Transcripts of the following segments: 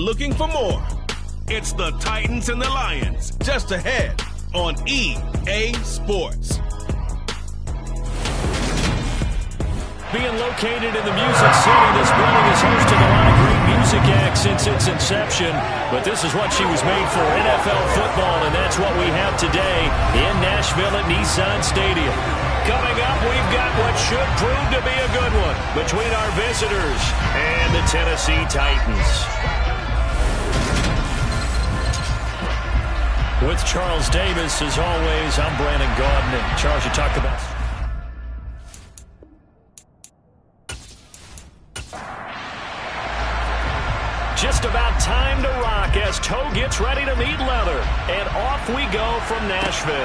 looking for more. It's the Titans and the Lions, just ahead on EA Sports. Being located in the Music City, this building has hosted a lot of great music acts since its inception. But this is what she was made for, NFL football, and that's what we have today in Nashville at Nissan Stadium. Coming up, we've got what should prove to be a good one between our visitors and the Tennessee Titans. With Charles Davis, as always, I'm Brandon Gaudin. And Charles, you talked about... Just about time to rock as Toe gets ready to meet leather. And off we go from Nashville.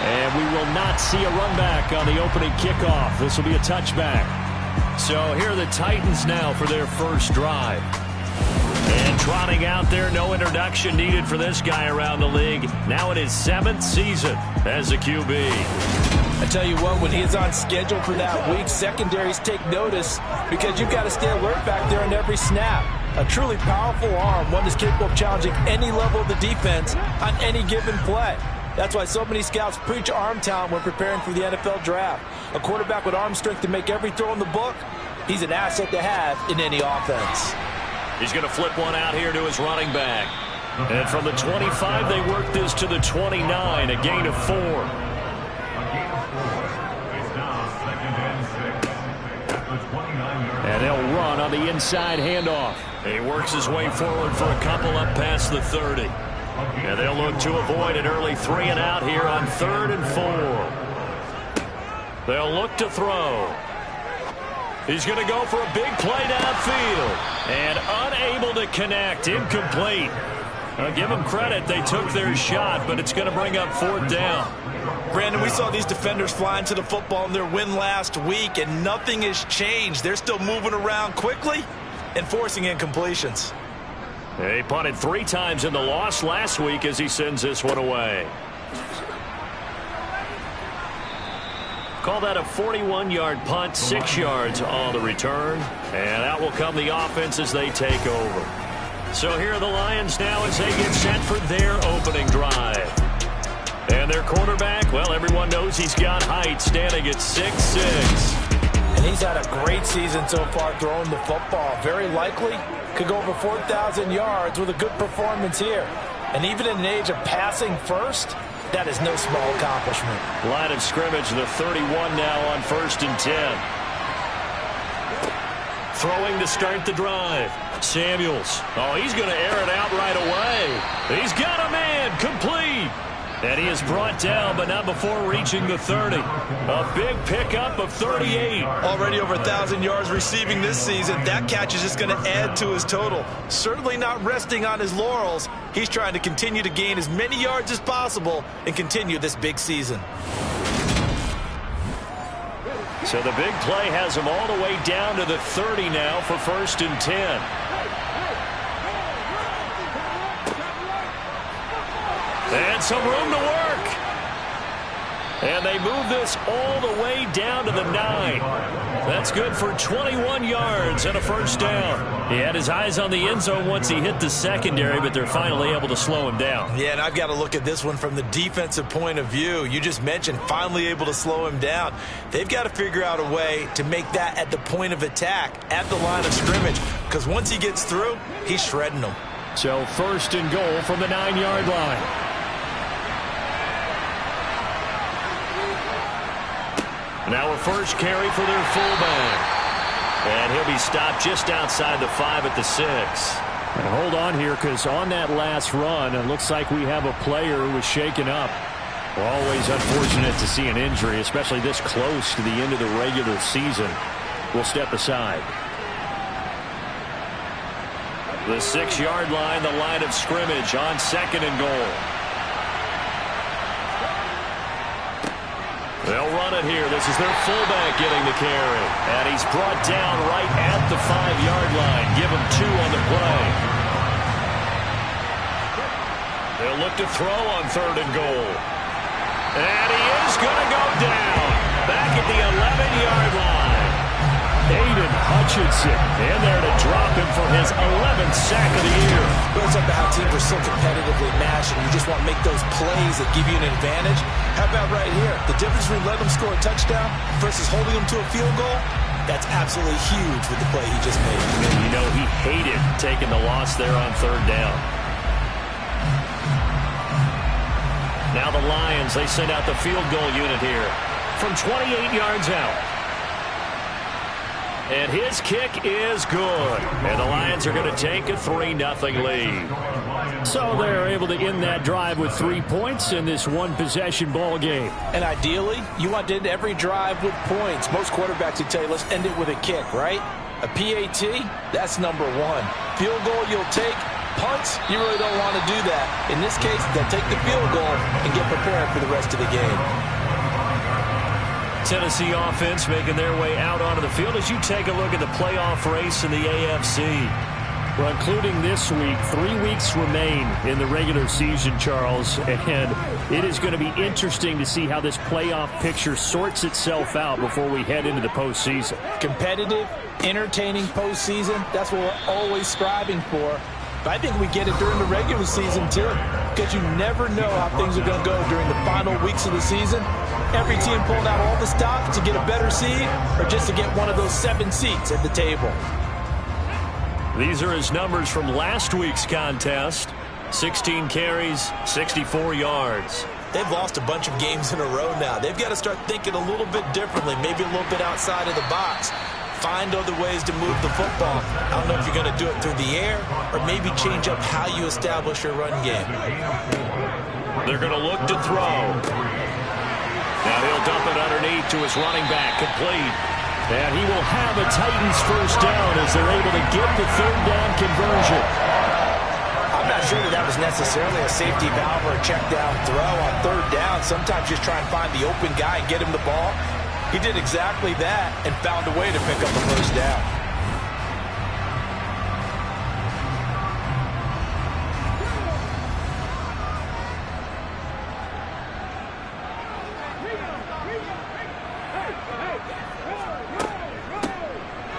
And we will not see a run back on the opening kickoff. This will be a touchback. So here are the Titans now for their first drive. And trotting out there, no introduction needed for this guy around the league. Now in his 7th season as a QB. I tell you what, when he is on schedule for that week, secondaries take notice because you've got to stay alert back there on every snap. A truly powerful arm, one that's capable of challenging any level of the defense on any given play. That's why so many scouts preach arm talent when preparing for the NFL draft. A quarterback with arm strength to make every throw in the book, he's an asset to have in any offense. He's going to flip one out here to his running back. And from the 25, they work this to the 29, a gain of 4. And they'll run on the inside handoff. He works his way forward for a couple up past the 30. And they'll look to avoid an early 3 and out here on 3rd and 4. They'll look to throw. He's going to go for a big play downfield. And unable to connect. Incomplete. Give them credit. They took their shot, but it's going to bring up 4th down. Brandon, we saw these defenders flying to the football in their win last week, and nothing has changed. They're still moving around quickly and forcing incompletions. He punted 3 times in the loss last week as he sends this one away. Call that a 41-yard punt, 6 yards on the return. And out will come the offense as they take over. So here are the Lions now as they get set for their opening drive. And their quarterback, well, everyone knows he's got height, standing at 6'6". And he's had a great season so far throwing the football. Very likely could go over 4,000 yards with a good performance here. And even in an age of passing first, that is no small accomplishment. Line of scrimmage, the 31 now on 1st and 10. Throwing to start the drive. Samuels. Oh, he's going to air it out right away. He's got a man. Complete. And he is brought down, but not before reaching the 30. A big pickup of 38. Already over 1,000 yards receiving this season. That catch is just going to add to his total. Certainly not resting on his laurels. He's trying to continue to gain as many yards as possible and continue this big season. So the big play has him all the way down to the 30 now for 1st and 10. And some room to work. And they move this all the way down to the 9. That's good for 21 yards and a 1st down. He had his eyes on the end zone once he hit the secondary, but they're finally able to slow him down. Yeah, and I've got to look at this one from the defensive point of view. You just mentioned finally able to slow him down. They've got to figure out a way to make that at the point of attack, at the line of scrimmage, because once he gets through, he's shredding them. So 1st and goal from the 9-yard line. Now a first carry for their fullback. And he'll be stopped just outside the 5 at the 6. And hold on here, because on that last run, it looks like we have a player who was shaken up. Well, always unfortunate to see an injury, especially this close to the end of the regular season. We'll step aside. The 6-yard line, the line of scrimmage on 2nd and goal. They'll run it here. This is their fullback getting the carry. And he's brought down right at the 5-yard line. Give him 2 on the play. They'll look to throw on 3rd and goal. And he is going to go down. Back at the 11-yard line. Aiden Hutchinson in there to drop him for his 11th sack of the year. Goes up to how teams are so competitively matched, and you just want to make those plays that give you an advantage. How about right here? The difference between letting them score a touchdown versus holding them to a field goal, that's absolutely huge with the play he just made. And you know he hated taking the loss there on third down. Now the Lions, they send out the field goal unit here from 28 yards out. And his kick is good. And the Lions are going to take a 3-0 lead. So they're able to end that drive with 3 points in this one-possession ball game. And ideally, you want to end every drive with points. Most quarterbacks would tell you, let's end it with a kick, right? A PAT, that's number one. Field goal you'll take. Punts, you really don't want to do that. In this case, they'll take the field goal and get prepared for the rest of the game. Tennessee offense making their way out onto the field as you take a look at the playoff race in the AFC. Well, including this week, 3 weeks remain in the regular season, Charles, and it is going to be interesting to see how this playoff picture sorts itself out before we head into the postseason. Competitive, entertaining postseason, that's what we're always striving for. But I think we get it during the regular season, too, because you never know how things are going to go during the final weeks of the season. Every team pulling out all the stops to get a better seed or just to get one of those 7 seats at the table. These are his numbers from last week's contest. 16 carries, 64 yards. They've lost a bunch of games in a row now. They've got to start thinking a little bit differently, maybe a little bit outside of the box. Find other ways to move the football. I don't know if you're going to do it through the air or maybe change up how you establish your run game. They're going to look to throw. Now he'll dump it underneath to his running back, complete. And he will have a Titans first down as they're able to get the third down conversion. I'm not sure that was necessarily a safety valve or a check down throw on third down. Sometimes just try and find the open guy and get him the ball. He did exactly that and found a way to pick up the first down.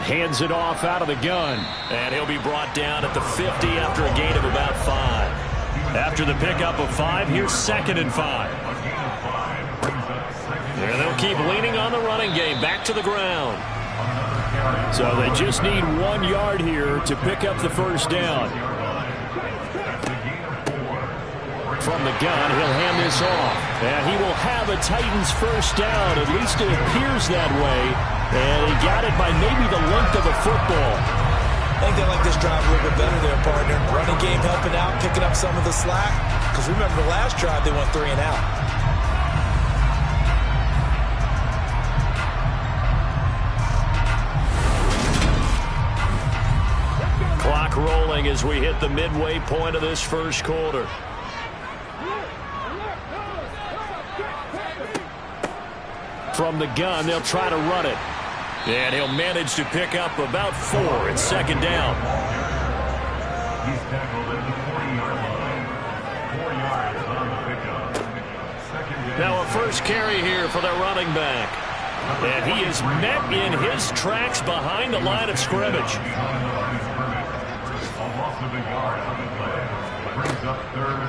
Hands it off out of the gun. And he'll be brought down at the 50 after a gain of about 5. After the pickup of 5, here's 2nd and 5. And they'll keep leaning on the running game back to the ground. So they just need 1 yard here to pick up the first down. From the gun, he'll hand this off. And he will have a Titans first down. At least it appears that way. And he got it by maybe the length of a football. I think they like this drive a little bit better there, partner. Running game helping out, picking up some of the slack. Because remember the last drive, they went 3 and out. Clock rolling as we hit the midway point of this first quarter. From the gun, they'll try to run it. And he'll manage to pick up about 4 at 2nd down. He's tackled at the 40-yard line. 4 yards on the pickup. Now a first carry here for the running back. And he is met in his tracks behind the line of scrimmage.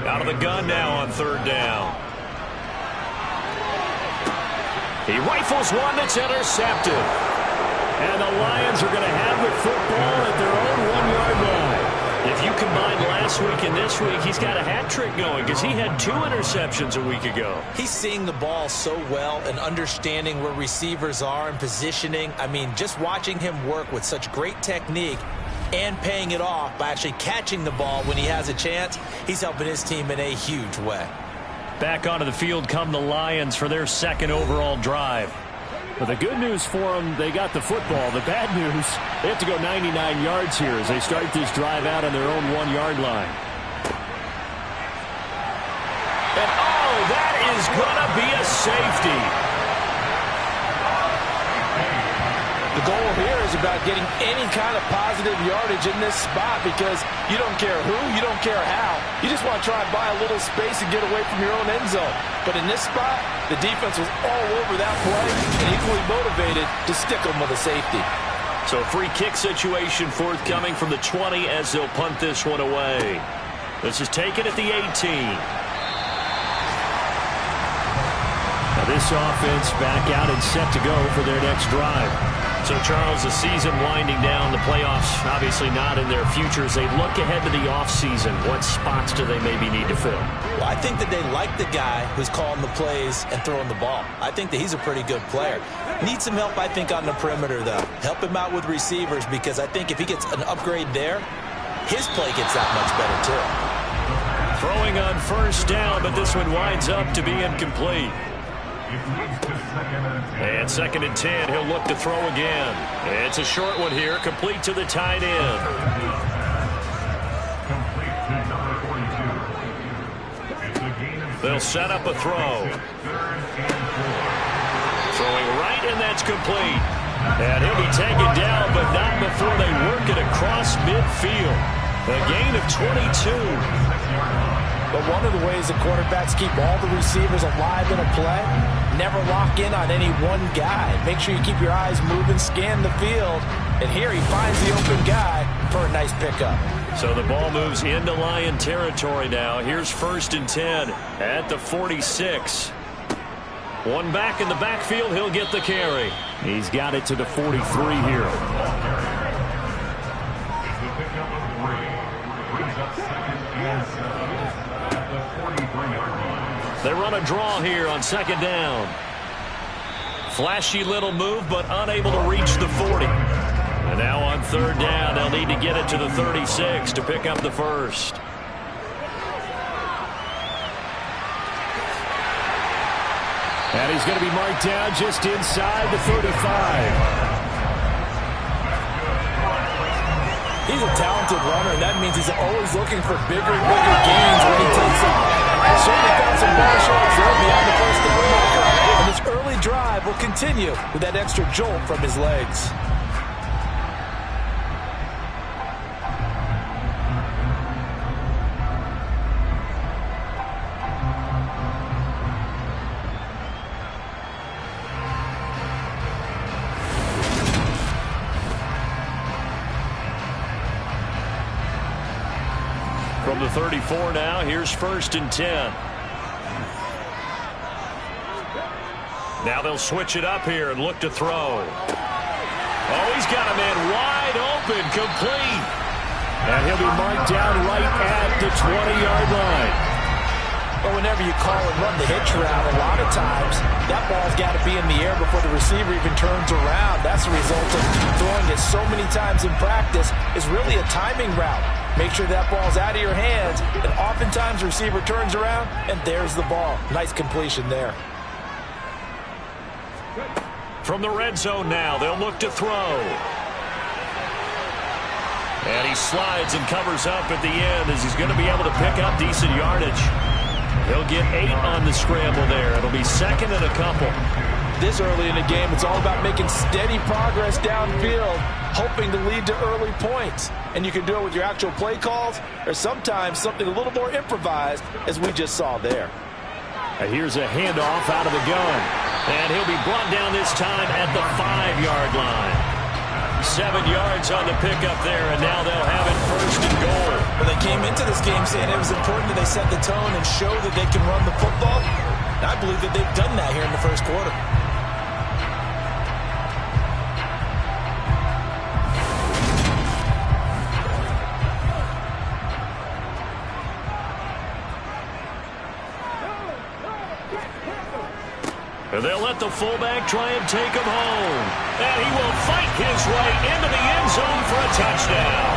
Out of the gun now on third down. He rifles one that's intercepted. And the Lions are going to have the football at their own 1-yard line. If you combine last week and this week, he's got a hat trick going because he had 2 interceptions a week ago. He's seeing the ball so well and understanding where receivers are and positioning. I mean, just watching him work with such great technique and paying it off by actually catching the ball when he has a chance, he's helping his team in a huge way. Back onto the field come the Lions for their 2nd overall drive. But the good news for them, they got the football. The bad news, they have to go 99 yards here as they start this drive out on their own 1-yard line. And oh, that is going to be a safety. The goal here is about getting any kind of positive yardage in this spot because you don't care who, you don't care how. You just want to try and buy a little space and get away from your own end zone. But in this spot, the defense was all over that play and equally motivated to stick them with a safety. So free kick situation forthcoming from the 20 as they'll punt this one away. This is taken at the 18. Now this offense back out and set to go for their next drive. So, Charles, the season winding down, the playoffs obviously not in their future. As they look ahead to the offseason, what spots do they maybe need to fill? Well, I think that they like the guy who's calling the plays and throwing the ball. I think that he's a pretty good player. Needs some help, I think, on the perimeter, though. Help him out with receivers, because I think if he gets an upgrade there, his play gets that much better, too. Throwing on first down, but this one winds up to be incomplete. And 2nd and 10, he'll look to throw again. It's a short one here, complete to the tight end. They'll set up a throw. Throwing right, and that's complete. And he'll be taken down, but not before they work it across midfield. A gain of 22. But one of the ways the quarterbacks keep all the receivers alive in a play, never lock in on any one guy. Make sure you keep your eyes moving, scan the field, and here he finds the open guy for a nice pickup. So the ball moves into Lion territory now. Here's 1st and 10 at the 46. One back in the backfield, he'll get the carry. He's got it to the 43 here. They run a draw here on 2nd down. Flashy little move, but unable to reach the 40. And now on 3rd down, they'll need to get it to the 36 to pick up the first. And he's going to be marked down just inside the 35. He's a talented runner, and that means he's always looking for bigger and bigger gains when he takes off. Certainly found some ball shots there beyond the first down marker, and this early drive will continue with that extra jolt from his legs. From the 34 now, here's 1st and 10. Now they'll switch it up here and look to throw. Oh, he's got a man wide open, complete. And he'll be marked down right at the 20-yard line. But whenever you call and run the hitch route, a lot of times that ball's got to be in the air before the receiver even turns around. That's the result of throwing it so many times in practice. Is really a timing route. Make sure that ball's out of your hands, and oftentimes the receiver turns around, and there's the ball. Nice completion there. From the red zone now, they'll look to throw. And he slides and covers up at the end as he's going to be able to pick up decent yardage. He'll get 8 on the scramble there. It'll be 2nd and a couple. This early in the game, it's all about making steady progress downfield, hoping to lead to early points. And you can do it with your actual play calls, or sometimes something a little more improvised, as we just saw there. Here's a handoff out of the gun. And he'll be brought down this time at the 5-yard line. 7 yards on the pickup there, and now they'll have it 1st and goal. Well, they came into this game saying it was important that they set the tone and show that they can run the football. And I believe that they've done that here in the first quarter. And they'll let the fullback try and take him home. And he will fight his way into the end zone for a touchdown.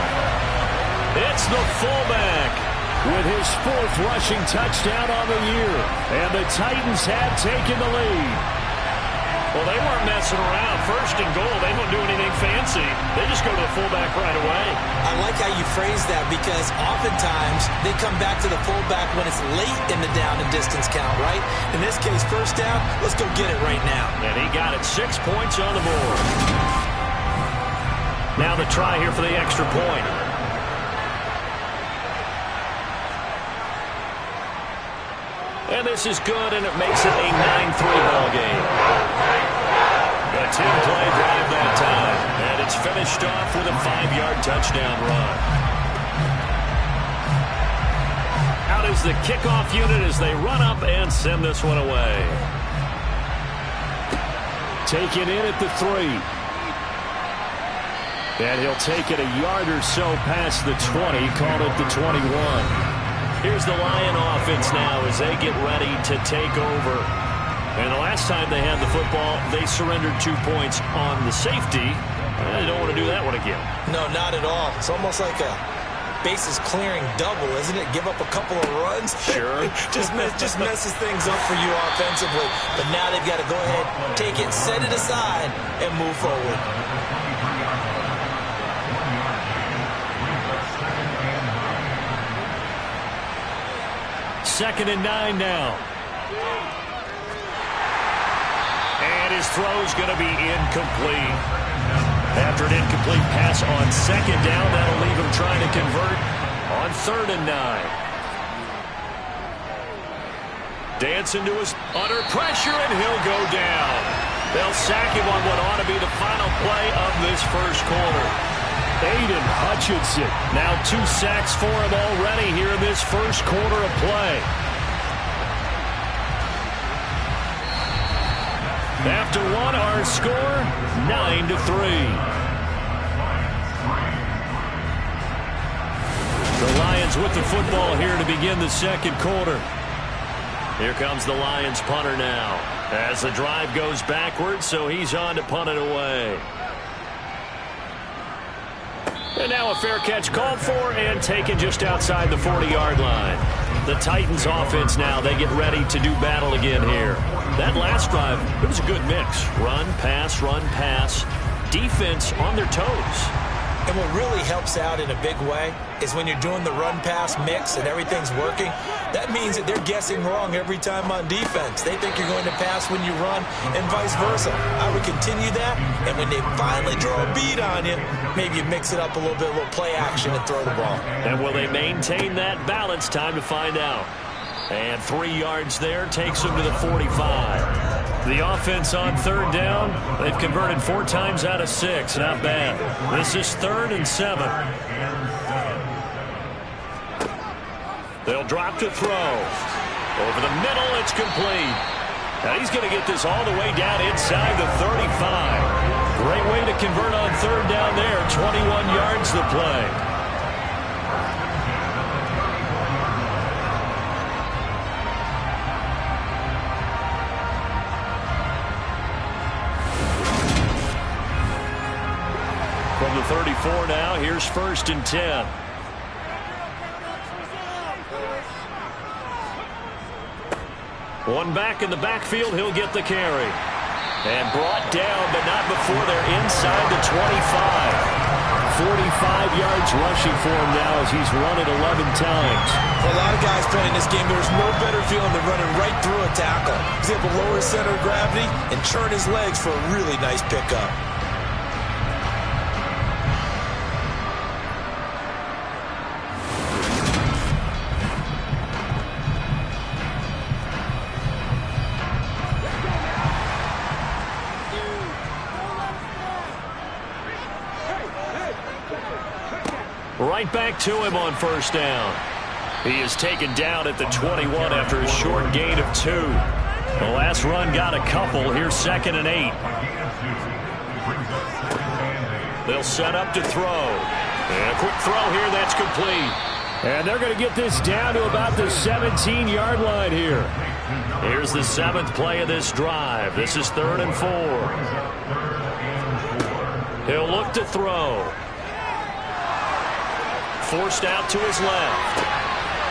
It's the fullback with his 4th rushing touchdown on the year. And the Titans have taken the lead. Well, they weren't messing around. 1st and goal, they don't do anything fancy. They just go to the fullback right away. I like how you phrase that, because oftentimes they come back to the fullback when it's late in the down and distance count, right? In this case, 1st down, let's go get it right now. And he got it 6 points on the board. Now the try here for the extra point. And this is good, and it makes it a 9-3 ball game. A 10-play drive that time. And it's It's finished off with a 5-yard touchdown run. Out is the kickoff unit as they run up and send this one away. Taken in at the 3. And he'll take it a yard or so past the 20, called it the 21. Here's the Lion offense now as they get ready to take over. And the last time they had the football, they surrendered 2 points on the safety. They don't want to do that one again. No, not at all. It's almost like a bases clearing double, isn't it? Give up a couple of runs. Sure. just messes things up for you offensively. But now they've got to go ahead, take it, set it aside, and move forward. Second and 9 now. And his throw's going to be incomplete. After an incomplete pass on second down, that'll leave him trying to convert on 3rd and 9. Dancing to his under pressure, and he'll go down. They'll sack him on what ought to be the final play of this first quarter. Aiden Hutchinson, now 2 sacks for him already here in this first quarter of play. After one, our score, 9-3. The Lions with the football here to begin the second quarter. Here comes the Lions punter now as the drive goes backwards, so he's on to punt it away. And now a fair catch called for and taken just outside the 40-yard line. The Titans offense now, they get ready to do battle again here. That last drive, it was a good mix. Run, pass, defense on their toes. And what really helps out in a big way is when you're doing the run-pass mix and everything's working, that means that they're guessing wrong every time on defense. They think you're going to pass when you run and vice versa. I would continue that, and when they finally draw a beat on you, maybe you mix it up a little bit, a little play action and throw the ball. And will they maintain that balance? Time to find out. And 3 yards there takes them to the 45. The offense on 3rd down, they've converted 4 times out of 6. Not bad. This is 3rd and 7. They'll drop to throw. Over the middle, it's complete. Now he's going to get this all the way down inside the 35. Great way to convert on 3rd down there. 21 yards the play. From the 34 now, here's 1st and 10. One back in the backfield, he'll get the carry. And brought down, but not before they're inside the 25. 45 yards rushing for him now as he's run it 11 times. For a lot of guys playing this game, there's no better feeling than running right through a tackle. He's able to lower his center of gravity and churn his legs for a really nice pickup. Right back to him on 1st down. He is taken down at the 21 after a short gain of 2. The last run got a couple. Here's 2nd and 8. They'll set up to throw. And a quick throw here, that's complete. And they're going to get this down to about the 17-yard line here. Here's the 7th play of this drive. This is 3rd and 4. He'll look to throw. Forced out to his left.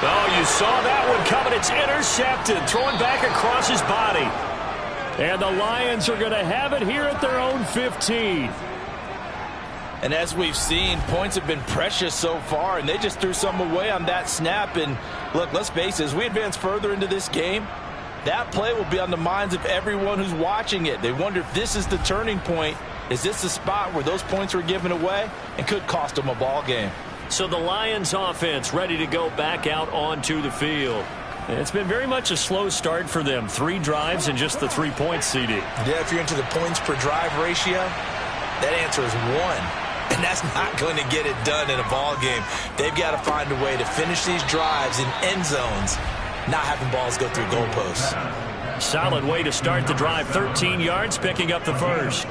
Oh, you saw that one coming. It's intercepted. Throwing back across his body. And the Lions are going to have it here at their own 15. And as we've seen, points have been precious so far, and they just threw some away on that snap. And look, let's face it, as we advance further into this game, that play will be on the minds of everyone who's watching it. They wonder if this is the turning point. Is this the spot where those points were given away and could cost them a ball game? So the Lions offense ready to go back out onto the field. It's been very much a slow start for them. 3 drives and just the 3 points, CD. Yeah, if you're into the points per drive ratio, That answer is 1. And that's not going to get it done in a ball game. They've got to find a way to finish these drives in end zones, not having balls go through goalposts. Solid way to start the drive. 13 yards, picking up the first.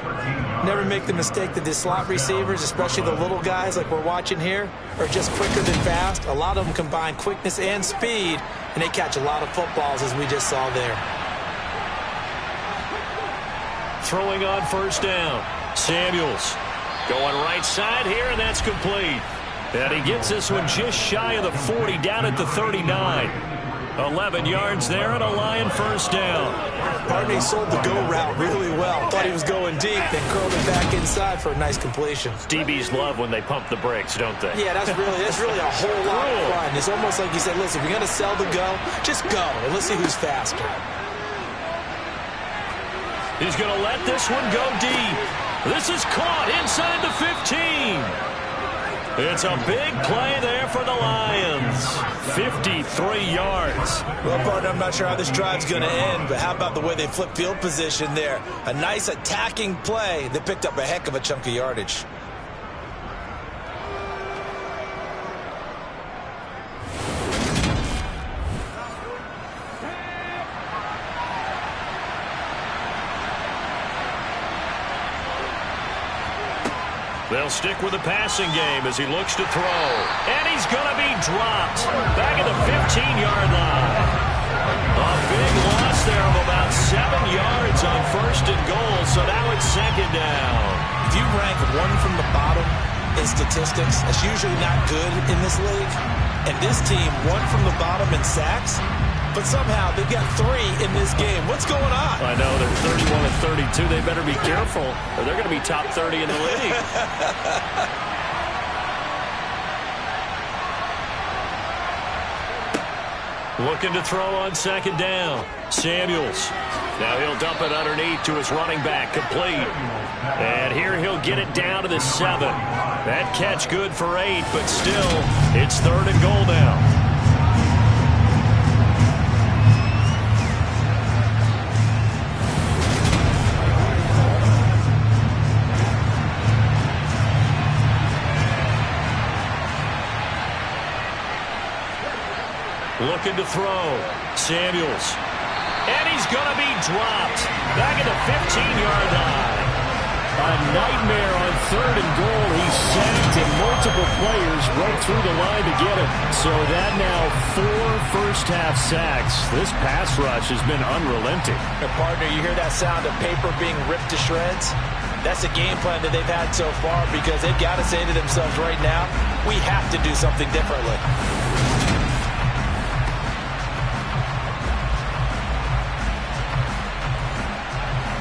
Never make the mistake that the slot receivers, especially the little guys like we're watching here, are just quicker than fast. A lot of them combine quickness and speed, and they catch a lot of footballs, as we just saw there. Throwing on first down. Samuels going right side here, and that's complete. And he gets this one just shy of the 40, down at the 39. 11 yards there and a Lion first down. Partney sold the go route really well. Thought he was going deep, then curled it back inside for a nice completion. DBs love when they pump the brakes, don't they? Yeah, that's really a whole lot of fun. It's almost like you said, listen, we're going to sell the go. Just go, and let's see who's faster. He's going to let this one go deep. This is caught inside the 15. It's a big play there for the Lions. 53 yards. Well, partner, I'm not sure how this drive's going to end, but how about the way they flip field position there? A nice attacking play that picked up a heck of a chunk of yardage. They'll stick with the passing game as he looks to throw. And he's going to be dropped back at the 15-yard line. A big loss there of about 7 yards on first and goal, so now it's second down. If you rank one from the bottom in statistics, that's usually not good in this league. And this team, one from the bottom in sacks, but somehow they've got 3 in this game. What's going on? I know, they're 31 and 32. They better be careful, or they're going to be top 30 in the league. Looking to throw on second down. Samuels. Now he'll dump it underneath to his running back, complete. And here he'll get it down to the 7. That catch good for 8, but still, it's third and goal now. Looking to throw. Samuels. And he's going to be dropped back at the 15-yard line. A nightmare on third and goal. He's sacked, and multiple players broke through the line to get him. So that now 4 first-half sacks. This pass rush has been unrelenting. And partner, you hear that sound of paper being ripped to shreds? That's the game plan that they've had so far, because they've got to say to themselves right now, we have to do something differently.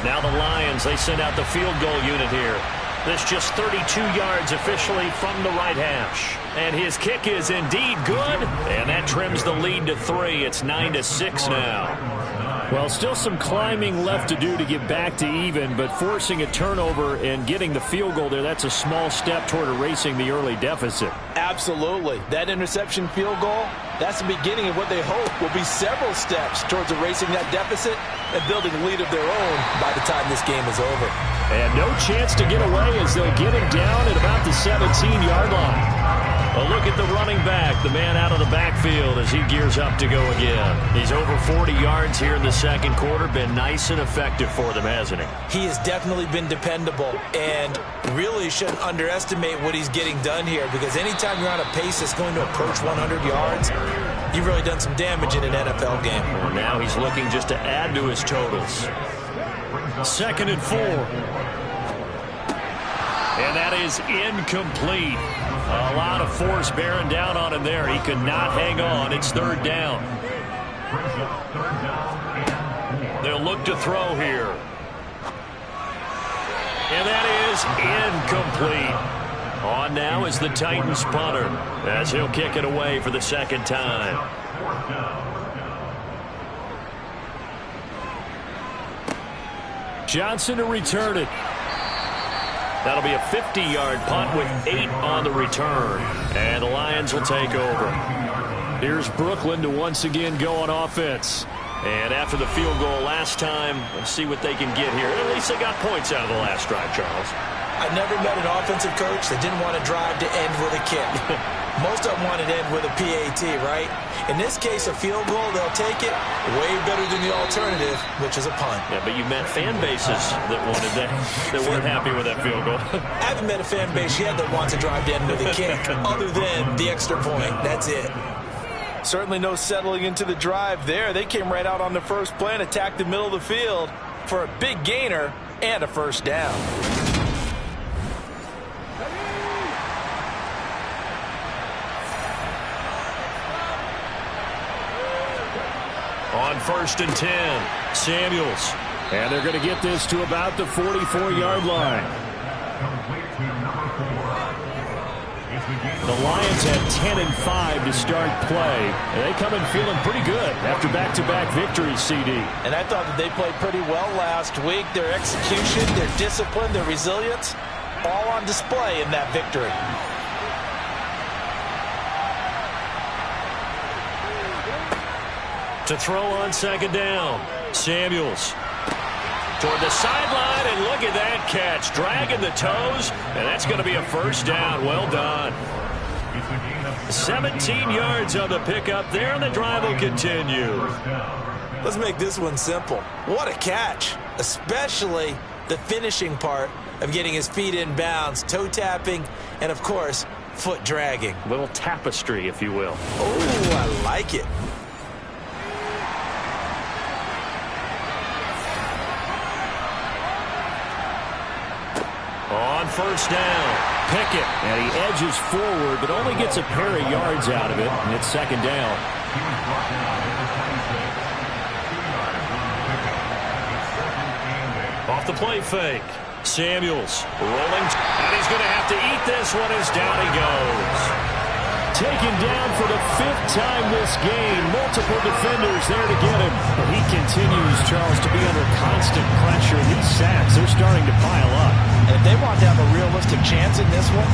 Now the Lions, they send out the field goal unit here. This just 32 yards officially from the right hash. And his kick is indeed good. And that trims the lead to 3. It's 9-6 now. Well, still some climbing left to do to get back to even, but forcing a turnover and getting the field goal there, that's a small step toward erasing the early deficit. Absolutely. That interception field goal, that's the beginning of what they hope will be several steps towards erasing that deficit and building a lead of their own by the time this game is over. And no chance to get away as they'll get him down at about the 17-yard line. A look at the running back, the man out of the backfield as he gears up to go again. He's over 40 yards here in the second quarter. Been nice and effective for them, hasn't he? He has definitely been dependable, and really shouldn't underestimate what he's getting done here, because anytime you're on a pace that's going to approach 100 yards, you've really done some damage in an NFL game. Well, now he's looking just to add to his totals. 2nd and 4. And that is incomplete. A lot of force bearing down on him there. He could not hang on. It's 3rd down. They'll look to throw here. And that is incomplete. On now is the Titans punter as he'll kick it away for the 2nd time. Johnson to return it. That'll be a 50-yard punt with 8 on the return. And the Lions will take over. Here's Brooklyn to once again go on offense. And after the field goal last time, let's see what they can get here. At least they got points out of the last drive, Charles. I never met an offensive coach that didn't want to drive to end with a kick. Most of them wanted to end with a PAT, right? In this case, a field goal, they'll take it way better than the alternative, which is a punt. Yeah, but you met fan bases that wanted that weren't happy with that field goal. I haven't met a fan base yet that wants to drive to end with a kick, other than the extra point. That's it. Certainly no settling into the drive there. They came right out on the first play and attacked the middle of the field for a big gainer and a first down. On 1st and 10, Samuels. And they're going to get this to about the 44-yard line. Complete to number 4. The Lions had 10 and 5 to start play. And they come in feeling pretty good after back-to-back victories, CD. And I thought that they played pretty well last week. Their execution, their discipline, their resilience, all on display in that victory. To throw on 2nd down, Samuels. Toward the sideline, and look at that catch. Dragging the toes, and that's going to be a first down. Well done. 17 yards on the pickup there, and the drive will continue. Let's make this one simple. What a catch, especially the finishing part of getting his feet in bounds, toe tapping, and, of course, foot dragging. Little tapestry, if you will. Oh, I like it. On 1st down, Pickett, and he edges forward, but only gets a pair of yards out of it, and it's 2nd down. Off the play fake, Samuels rolling, and he's going to have to eat this one as down he goes. Taken down for the 5th time this game. Multiple defenders there to get him. But he continues, Charles, to be under constant pressure. These sacks, they're starting to pile up. And if they want to have a realistic chance in this one,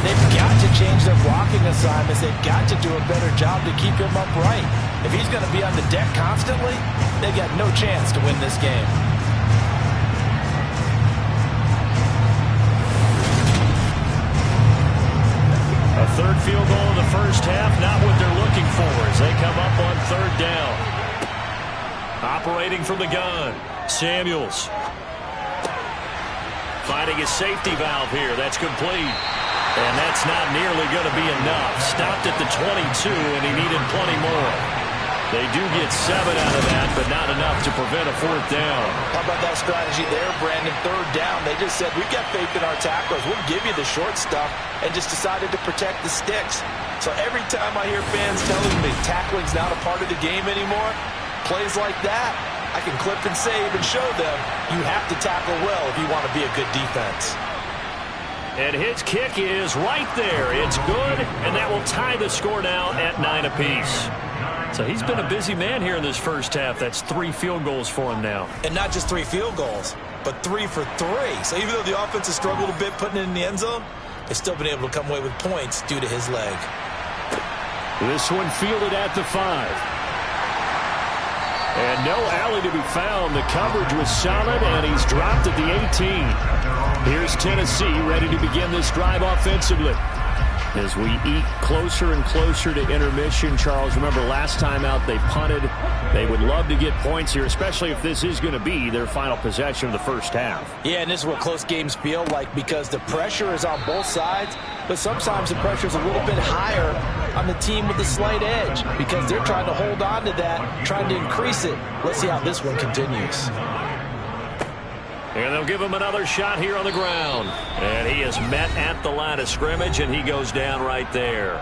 they've got to change their blocking assignments. They've got to do a better job to keep him upright. If he's going to be on the deck constantly, they've got no chance to win this game. A third field goal in the first half, not what they're looking for as they come up on 3rd down. Operating from the gun, Samuels. Finding his safety valve here. That's complete. And that's not nearly going to be enough. Stopped at the 22, and he needed plenty more. They do get 7 out of that, but not enough to prevent a 4th down. How about that strategy there, Brandon? 3rd down. They just said, we've got faith in our tacklers. We'll give you the short stuff, and just decided to protect the sticks. So every time I hear fans telling me tackling's not a part of the game anymore, plays like that, I can clip and save and show them you have to tackle well if you want to be a good defense. And his kick is right there. It's good, and that will tie the score now at 9 apiece. So he's been a busy man here in this first half. That's 3 field goals for him now. And not just 3 field goals, but 3 for 3. So even though the offense has struggled a bit putting it in the end zone, they've still been able to come away with points due to his leg. This one fielded at the 5. And no alley to be found. The coverage was solid, and he's dropped at the 18. Here's Tennessee ready to begin this drive offensively. As we eat closer and closer to intermission, Charles, remember last time out they punted. They would love to get points here, especially if this is going to be their final possession of the first half. Yeah, and this is what close games feel like because the pressure is on both sides, but sometimes the pressure is a little bit higher on the team with the slight edge because they're trying to hold on to that, trying to increase it. Let's see how this one continues. And they'll give him another shot here on the ground. And he is met at the line of scrimmage, and he goes down right there.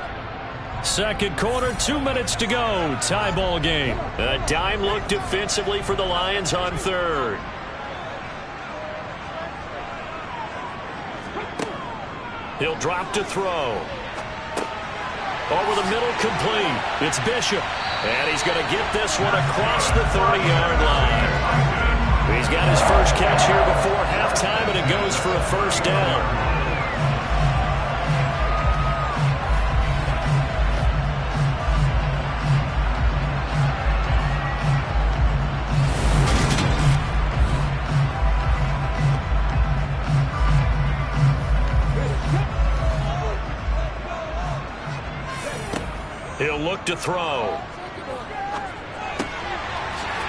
Second quarter, 2 minutes to go. Tie ball game. A dime look defensively for the Lions on 3rd. He'll drop to throw. Over the middle, complete. It's Bishop. And he's going to get this one across the 30-yard line. He's got his first catch here before halftime, and it goes for a first down. He'll look to throw.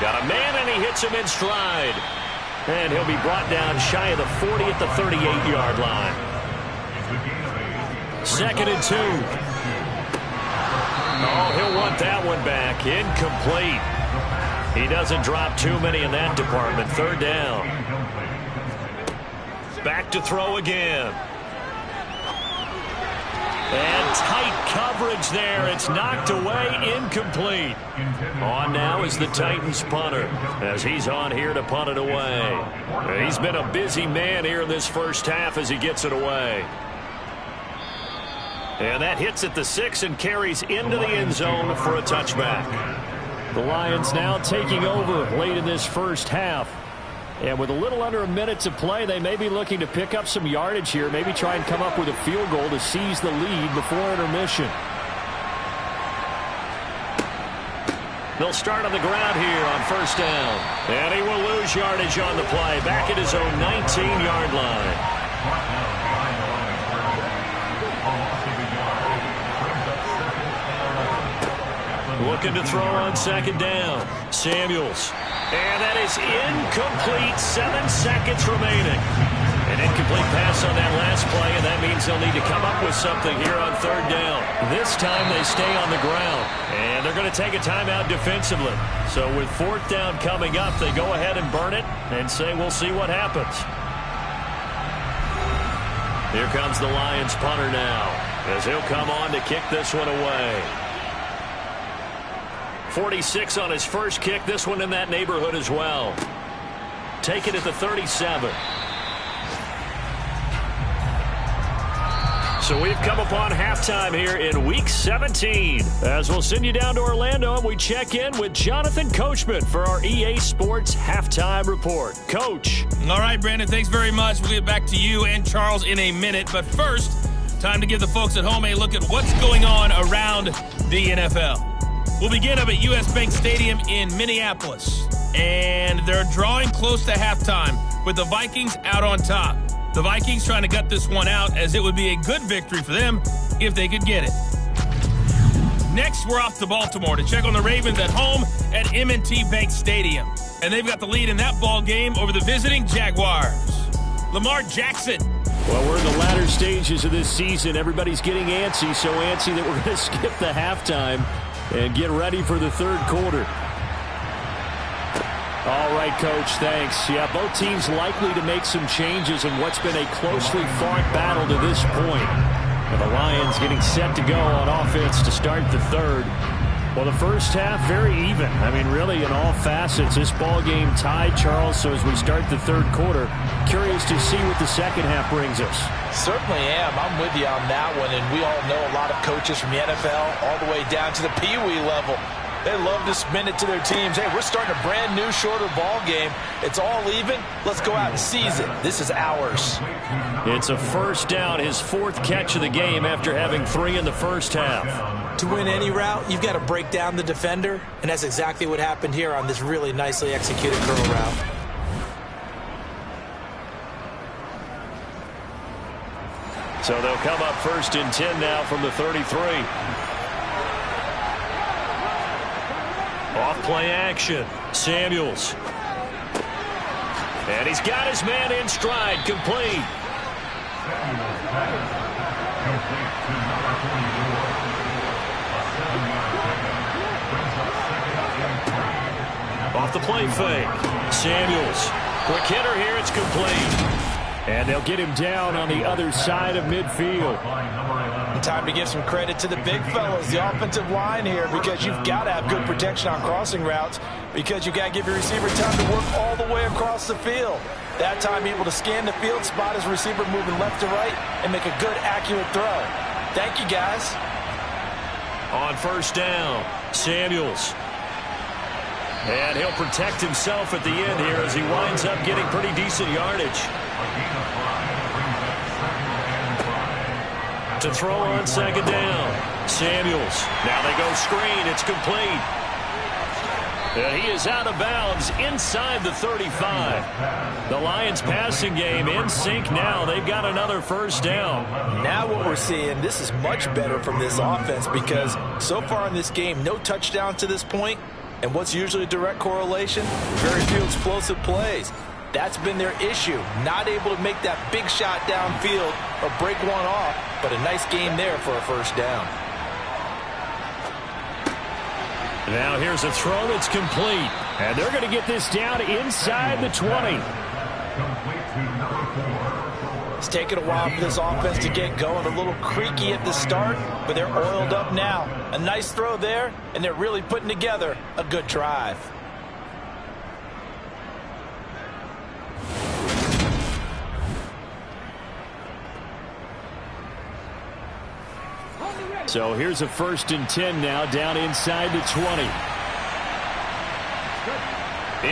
Got a man, and he hits him in stride. And he'll be brought down shy of the 40 at the 38-yard line. 2nd and 2. Oh, he'll want that one back. Incomplete. He doesn't drop too many in that department. 3rd down. Back to throw again. And tight coverage there. It's knocked away, incomplete. On now is the Titans punter as he's on here to punt it away. He's been a busy man here in this first half as he gets it away. And that hits at the 6 and carries into the end zone for a touchback. The Lions now taking over late in this first half. And with a little under a minute to play, they may be looking to pick up some yardage here, maybe try and come up with a field goal to seize the lead before intermission. They'll start on the ground here on 1st down. And he will lose yardage on the play, back at his own 19-yard line. Looking to throw on 2nd down. Samuels. And that is incomplete. 7 seconds remaining. An incomplete pass on that last play, and that means they'll need to come up with something here on 3rd down. This time they stay on the ground, and they're going to take a timeout defensively. So with 4th down coming up, they go ahead and burn it and say we'll see what happens. Here comes the Lions punter now as he'll come on to kick this one away. 46 on his first kick. This one in that neighborhood as well. Take it at the 37. So we've come upon halftime here in Week 17. As we'll send you down to Orlando and we check in with Jonathan Coachman for our EA Sports Halftime Report. Coach. All right, Brandon, thanks very much. We'll get back to you and Charles in a minute. But first, time to give the folks at home a look at what's going on around the NFL. We'll begin up at US Bank Stadium in Minneapolis. And they're drawing close to halftime with the Vikings out on top. The Vikings trying to gut this one out as it would be a good victory for them if they could get it. Next, we're off to Baltimore to check on the Ravens at home at M&T Bank Stadium. And they've got the lead in that ball game over the visiting Jaguars. Lamar Jackson. Well, we're in the latter stages of this season. Everybody's getting antsy, so antsy that we're going to skip the halftime and get ready for the 3rd quarter. All right, Coach, thanks. Yeah, both teams likely to make some changes in what's been a closely fought battle to this point. And the Lions getting set to go on offense to start the 3rd. Well, the first half, very even. I mean, really, in all facets, this ball game tied, Charles. So as we start the 3rd quarter, curious to see what the second half brings us. Certainly am. I'm with you on that one. And we all know a lot of coaches from the NFL all the way down to the Pee-wee level. They love to spin it to their teams. Hey, we're starting a brand new, shorter ball game. It's all even. Let's go out and seize it. This is ours. It's a 1st down, his 4th catch of the game after having 3 in the first half. To win any route, you've got to break down the defender, and that's exactly what happened here on this really nicely executed curl route. So they'll come up 1st and 10 now from the 33. Off play action. Samuels. And he's got his man in stride. Complete. Off the play fake. Samuels. Quick hitter here. It's complete. And they'll get him down on the other side of midfield. Time to give some credit to the big fellas, the offensive line here, because you've got to have good protection on crossing routes, because you've got to give your receiver time to work all the way across the field. That time able to scan the field, spot his receiver moving left to right, and make a good, accurate throw. Thank you, guys. On 1st down, Samuels. And he'll protect himself at the end here as he winds up getting pretty decent yardage. To throw on 2nd down. Samuels. Now they go screen. It's complete. And he is out of bounds inside the 35. The Lions passing game in sync now. They've got another first down. Now what we're seeing, this is much better from this offense because so far in this game, no touchdown to this point. And what's usually a direct correlation? Very few explosive plays. That's been their issue. Not able to make that big shot downfield or break one off, but a nice game there for a first down. Now here's a throw that's complete. And they're going to get this down inside the 20. It's taken a while for this offense to get going. A little creaky at the start, but they're oiled up now. A nice throw there, and they're really putting together a good drive. So here's a 1st and 10 now down inside the 20.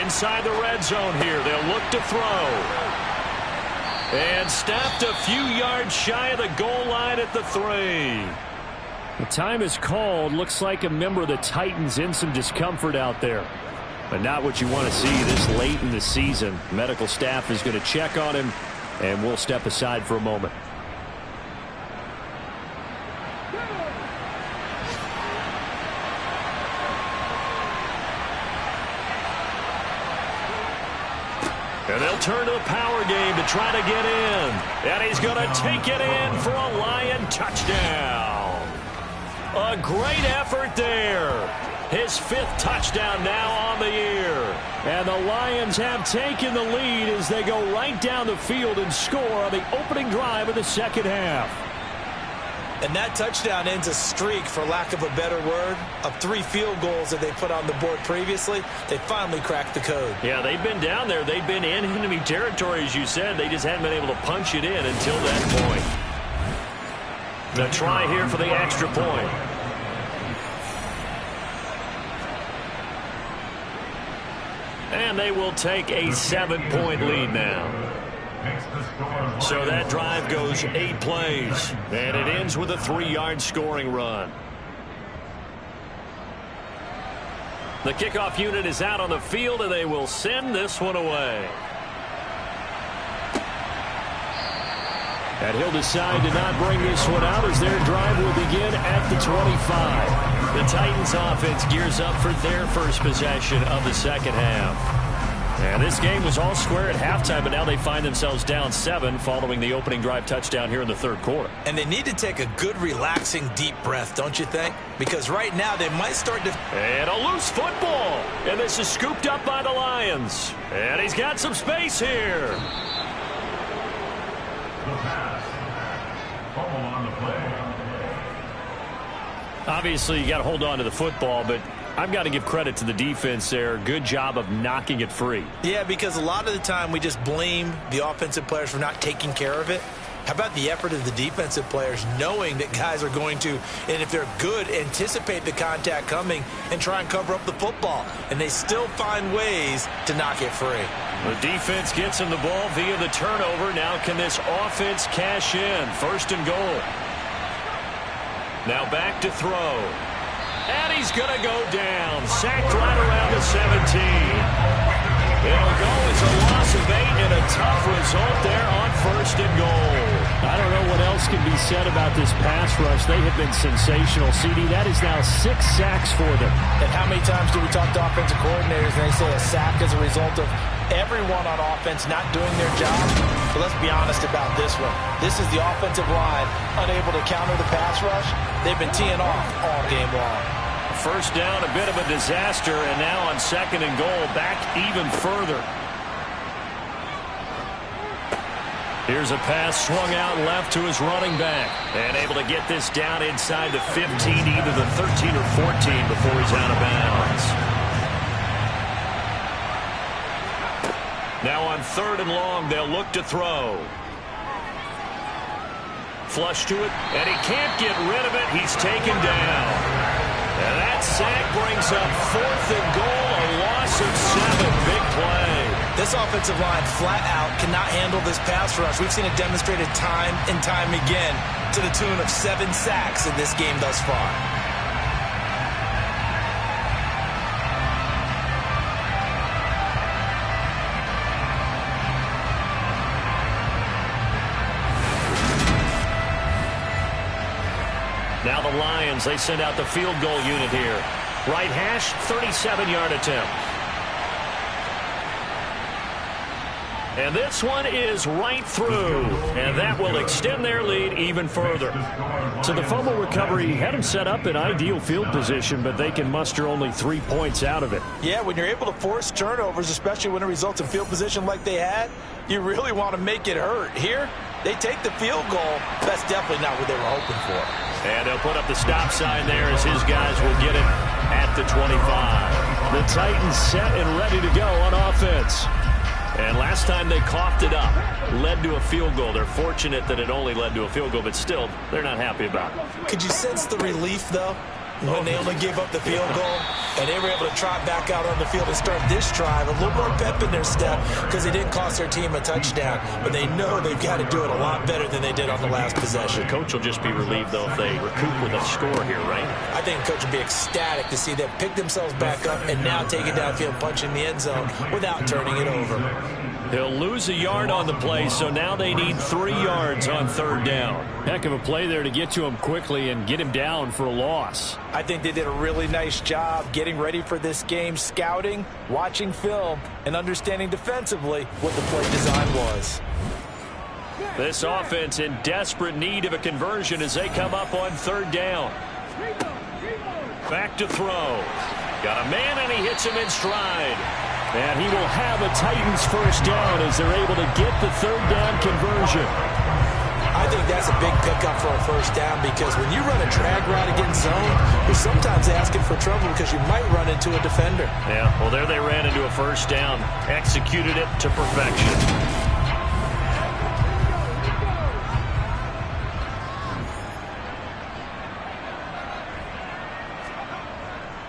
Inside the red zone here. They'll look to throw. And stopped a few yards shy of the goal line at the 3. The time is called. Looks like a member of the Titans in some discomfort out there. But not what you want to see this late in the season. Medical staff is going to check on him, and we'll step aside for a moment. And they'll turn to the power game to try to get in. And he's going to take it in for a Lion touchdown. A great effort there. His 5th touchdown now on the year. And the Lions have taken the lead as they go right down the field and score on the opening drive of the second half. And that touchdown ends a streak, for lack of a better word, of 3 field goals that they put on the board previously. They finally cracked the code. Yeah, they've been down there. They've been in enemy territory, as you said. They just hadn't been able to punch it in until that point. The try here for the extra point. And they will take a 7-point lead now. So that drive goes 8 plays, and it ends with a 3-yard scoring run. The kickoff unit is out on the field, and they will send this one away. And he'll decide to not bring this one out as their drive will begin at the 25. The Titans offense gears up for their first possession of the second half. And this game was all square at halftime, but now they find themselves down 7 following the opening drive touchdown here in the 3rd quarter. And they need to take a good, relaxing, deep breath, don't you think? Because right now they might start to... And a loose football. And this is scooped up by the Lions. And he's got some space here. The pass. Fumble on the play. Obviously, you got to hold on to the football, but I've got to give credit to the defense there. Good job of knocking it free. Yeah, because a lot of the time we just blame the offensive players for not taking care of it. How about the effort of the defensive players knowing that guys are going to, and if they're good, anticipate the contact coming and try and cover up the football. And they still find ways to knock it free. The defense gets him the ball via the turnover. Now can this offense cash in? 1st and goal. Now back to throw. And he's going to go down. Sacked right around the 17. It'll go as a loss of 8 and a tough result there on 1st and goal. I don't know what else can be said about this pass rush. They have been sensational. CD, that is now 6 sacks for them. And how many times do we talk to offensive coordinators and they say a sack as a result of everyone on offense not doing their job? But let's be honest about this one. This is the offensive line unable to counter the pass rush. They've been teeing off all game long. First down, a bit of a disaster, and now on 2nd and goal, back even further. Here's a pass swung out left to his running back, and able to get this down inside the 15, either the 13 or 14 before he's out of bounds. Now on 3rd and long, they'll look to throw. Flush to it, and he can't get rid of it. He's taken down. And that sack brings up 4th and goal, a loss of 7. Big play. This offensive line flat out cannot handle this pass rush. We've seen it demonstrated time and time again to the tune of 7 sacks in this game thus far. the Lions. They send out the field goal unit here. Right hash, 37-yard attempt. And this one is right through, and that will extend their lead even further. So the fumble recovery had them set up in ideal field position, but they can muster only 3 points out of it. Yeah, when you're able to force turnovers, especially when it results in field position like they had, you really want to make it hurt. Here, they take the field goal. That's definitely not what they were hoping for. And they'll put up the stop sign there as his guys will get it at the 25. The Titans set and ready to go on offense. And last time they coughed it up, led to a field goal. They're fortunate that it only led to a field goal, but still, they're not happy about it. Could you sense the relief, though, when they only gave up the field goal and they were able to trot back out on the field and start this drive? A little more pep in their step because they didn't cost their team a touchdown, but they know they've got to do it a lot better than they did on the last possession. The coach will just be relieved, though, if they recoup with a score here, right? I think the coach will be ecstatic to see them pick themselves back up and now take it downfield, punch in the end zone without turning it over. He'll lose a yard on the play, so now they need 3 yards on third down. Heck of a play there to get to him quickly and get him down for a loss. I think they did a really nice job getting ready for this game, scouting, watching film, and understanding defensively what the play design was. This offense in desperate need of a conversion as they come up on third down. Back to throw. Got a man, and he hits him in stride. And he will have a Titans first down as they're able to get the third down conversion. I think that's a big pickup for a first down because when you run a drag route against zone, you're sometimes asking for trouble because you might run into a defender. Yeah, well, there they ran into a first down. Executed it to perfection.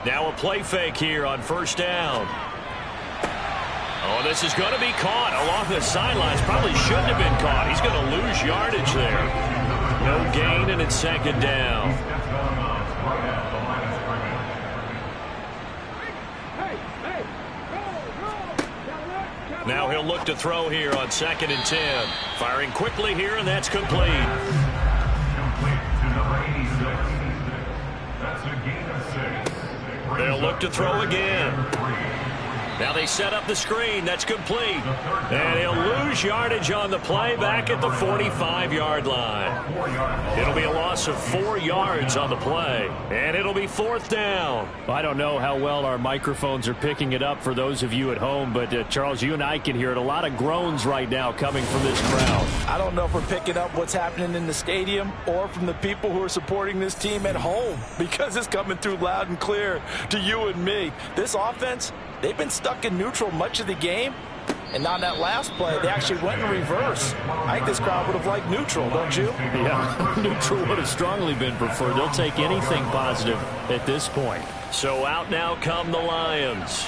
Now a play fake here on first down. Oh, this is going to be caught along the sidelines. Probably shouldn't have been caught. He's going to lose yardage there. No gain, and it's second down. Now he'll look to throw here on 2nd and 10. Firing quickly here, and that's complete. They'll look to throw again. Now they set up the screen. That's complete. And he'll lose yardage on the play back at the 45-yard line. It'll be a loss of 4 yards on the play. And it'll be 4th down. I don't know how well our microphones are picking it up for those of you at home, but Charles, you and I can hear it. A lot of groans right now coming from this crowd. I don't know if we're picking up what's happening in the stadium or from the people who are supporting this team at home because it's coming through loud and clear to you and me. This offense, they've been stuck in neutral much of the game, and on that last play, they actually went in reverse. I think this crowd would have liked neutral, don't you? Yeah, neutral would have strongly been preferred. They'll take anything positive at this point. So out now come the Lions.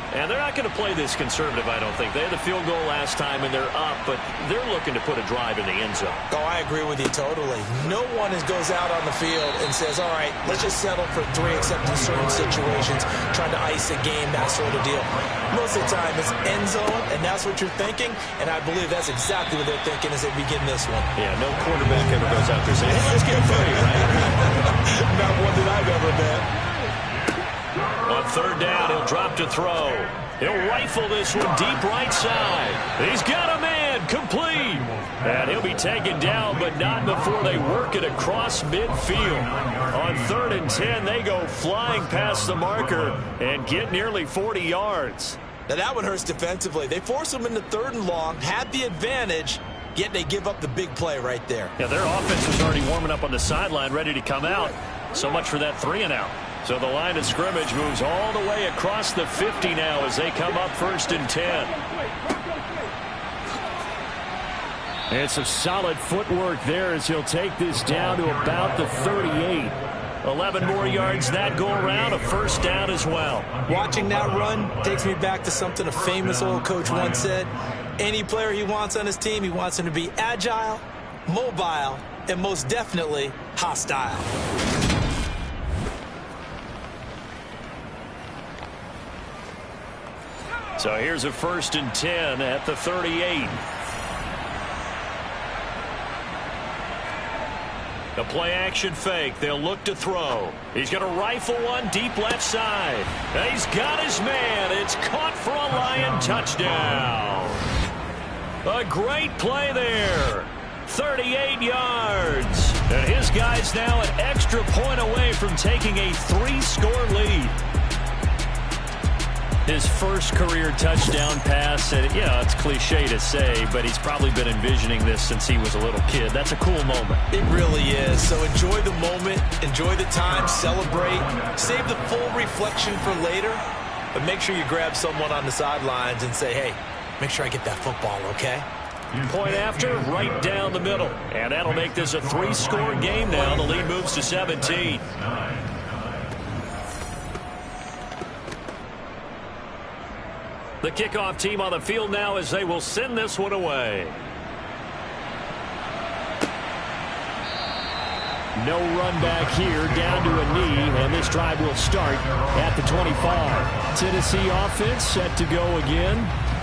And they're not going to play this conservative, I don't think. They had the field goal last time, and they're up, but they're looking to put a drive in the end zone. Oh, I agree with you totally. No one goes out on the field and says, all right, let's just settle for 3 except in certain situations, trying to ice a game, that sort of deal. Most of the time, it's end zone, and that's what you're thinking, and I believe that's exactly what they're thinking as they begin this one. Yeah, no quarterback ever goes out there saying, hey, let's get 3, right? Not one that I've ever met. On third down, he'll drop to throw. He'll rifle this one deep right side. He's got a man, complete. And he'll be taken down, but not before they work it across midfield. On 3rd and 10, they go flying past the marker and get nearly 40 yards. Now that one hurts defensively. They force them into 3rd and long, had the advantage, yet they give up the big play right there. Yeah, their offense was already warming up on the sideline, ready to come out. So much for that 3-and-out. So the line of scrimmage moves all the way across the 50 now as they come up 1st and 10. And some solid footwork there as he'll take this down to about the 38. 11 more yards that go around, a first down as well. Watching that run takes me back to something a famous old coach once said. Any player he wants on his team, he wants him to be agile, mobile, and most definitely hostile. So here's a 1st and 10 at the 38. The play-action fake. They'll look to throw. He's going to rifle one deep left side. He's got his man. It's caught for a Lion touchdown. A great play there. 38 yards. And his guy's now an extra point away from taking a 3-score lead. His first career touchdown pass, and it's cliche to say, but he's probably been envisioning this since he was a little kid. That's a cool moment. It really is. So enjoy the moment, enjoy the time, celebrate, save the full reflection for later, but make sure you grab someone on the sidelines and say, hey, make sure I get that football, okay? Point after, right down the middle. And that'll make this a 3-score game now. The lead moves to 17. The kickoff team on the field now as they will send this one away. No run back here, down to a knee, and this drive will start at the 25. Tennessee offense set to go again.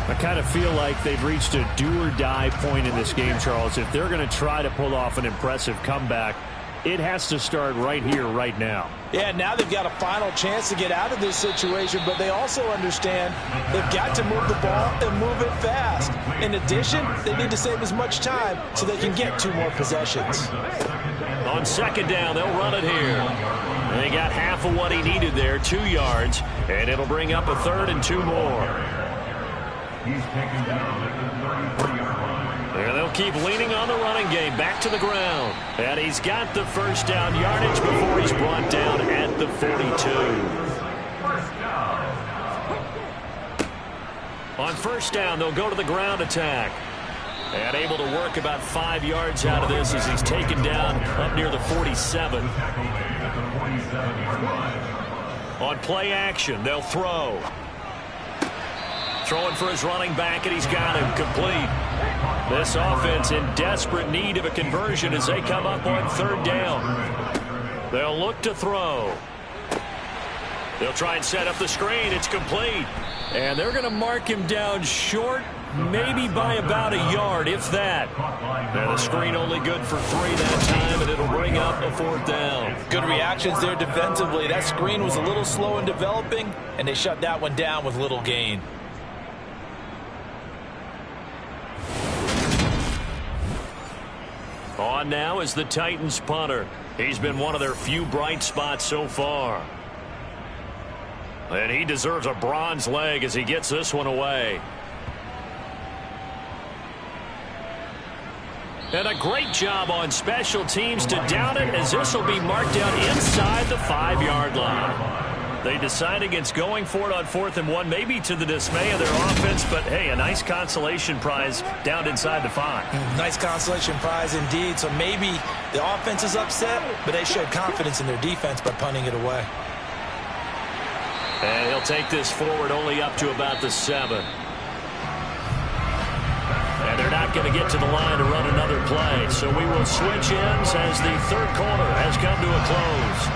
I kind of feel like they've reached a do-or-die point in this game, Charles. If they're going to try to pull off an impressive comeback, it has to start right here, right now. Yeah, now they've got a final chance to get out of this situation, but they also understand they've got to move the ball and move it fast. In addition, they need to save as much time so they can get 2 more possessions. On second down, they'll run it here. They got half of what he needed there, 2 yards, and it'll bring up a 3rd and 2 more. He's taken down at the 33-yard line. And they'll keep leaning on the running game, back to the ground. And he's got the first down yardage before he's brought down at the 42. On first down, they'll go to the ground attack. And able to work about 5 yards out of this as he's taken down up near the 47. On play action, they'll throw. Throwing for his running back, and he's got him complete. This offense in desperate need of a conversion as they come up on 3rd down. They'll look to throw. They'll try and set up the screen. It's complete. And they're going to mark him down short, maybe by about a yard, if that. Now the screen only good for 3 that time, and it'll bring up a 4th down. Good reactions there defensively. That screen was a little slow in developing, and they shut that one down with little gain. On now is the Titans punter. He's been one of their few bright spots so far. And he deserves a bronze leg as he gets this one away. And a great job on special teams to down it, as this will be marked out inside the 5-yard line. They decide against going for it on 4th and 1, maybe to the dismay of their offense, but hey, a nice consolation prize down inside the 5. Nice consolation prize indeed. So maybe the offense is upset, but they showed confidence in their defense by punting it away. And he'll take this forward only up to about the 7. And they're not going to get to the line to run another play. So we will switch ends as the 3rd quarter has come to a close.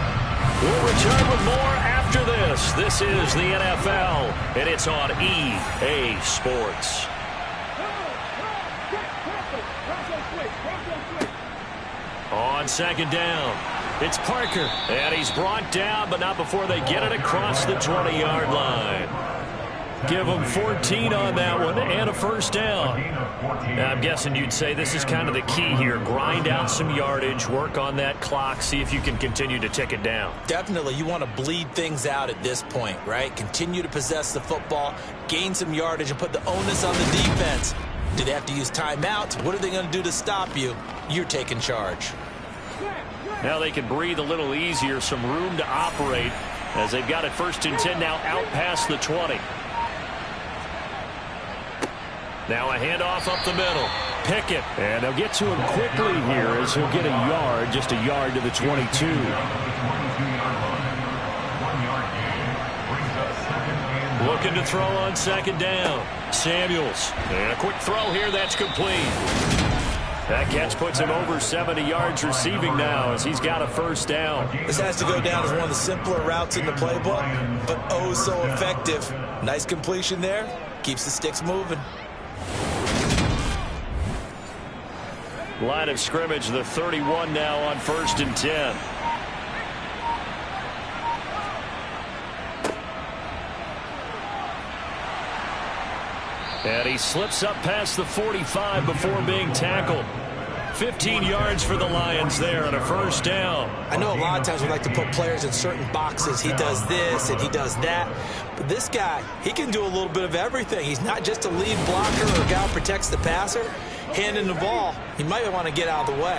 We'll return with more after this. This is the NFL, and it's on EA Sports. On second down, it's Parker. And he's brought down, but not before they get it across the 20-yard line. Give them 14 on that one and a 1st down. Now, I'm guessing you'd say this is kind of the key here. Grind out some yardage, work on that clock, see if you can continue to tick it down. Definitely. You want to bleed things out at this point, right? Continue to possess the football, gain some yardage, and put the onus on the defense. Do they have to use timeouts? What are they going to do to stop you? You're taking charge. Now they can breathe a little easier, some room to operate as they've got it 1st and 10 now out past the 20. Now a handoff up the middle. Pickett. And they'll get to him quickly here as he'll get a yard, just a yard to the 22. Looking to throw on second down. Samuels. And a quick throw here that's complete. That catch puts him over 70 yards receiving now as he's got a 1st down. This has to go down as one of the simpler routes in the playbook, but oh so effective. Nice completion there. Keeps the sticks moving. Line of scrimmage, the 31 now on 1st and 10. And he slips up past the 45 before being tackled. 15 yards for the Lions there on a first down. I know a lot of times we like to put players in certain boxes. He does this and he does that. But this guy, he can do a little bit of everything. He's not just a lead blocker or a guy who protects the passer. Handing the ball, he might want to get out of the way.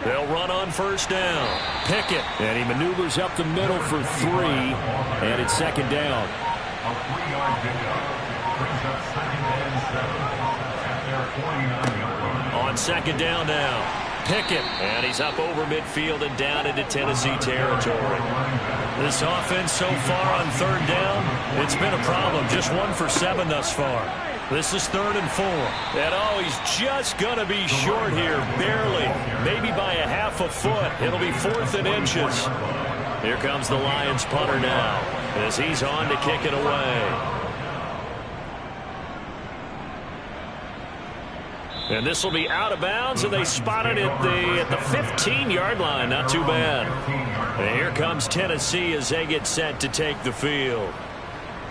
They'll run on first down. Pickett, and he maneuvers up the middle for 3, and it's 2nd down. A 3-yard pickup brings up 2nd and 7 at their 49-yard line. On 2nd down now. Pickett, and he's up over midfield and down into Tennessee territory. This offense so far on 3rd down, it's been a problem. Just 1 for 7 thus far. This is 3rd and 4. And oh, he's just going to be short here, barely. Maybe by a half a foot. It'll be 4th and inches. Here comes the Lions punter now as he's on to kick it away. And this will be out of bounds, and they spot it at the 15-yard line. Not too bad. And here comes Tennessee as they get set to take the field.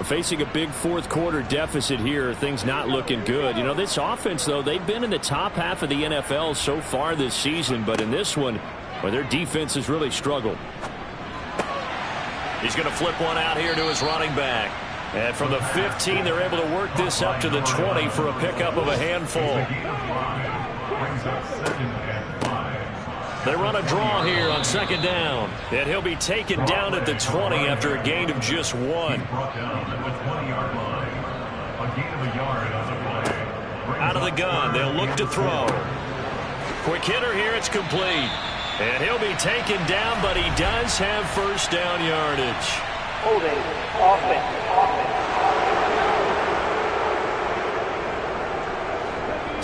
Facing a big 4th quarter deficit here, things not looking good. You know, this offense, though, they've been in the top half of the NFL so far this season, but in this one, well, their defense has really struggled. He's going to flip one out here to his running back. And from the 15, they're able to work this up to the 20 for a pickup of a handful. They run a draw here on 2nd down. And he'll be taken down at the 20 after a gain of just 1. Out of the gun, they'll look to throw. Quick hitter here, it's complete. And he'll be taken down, but he does have first down yardage. Holding, offense.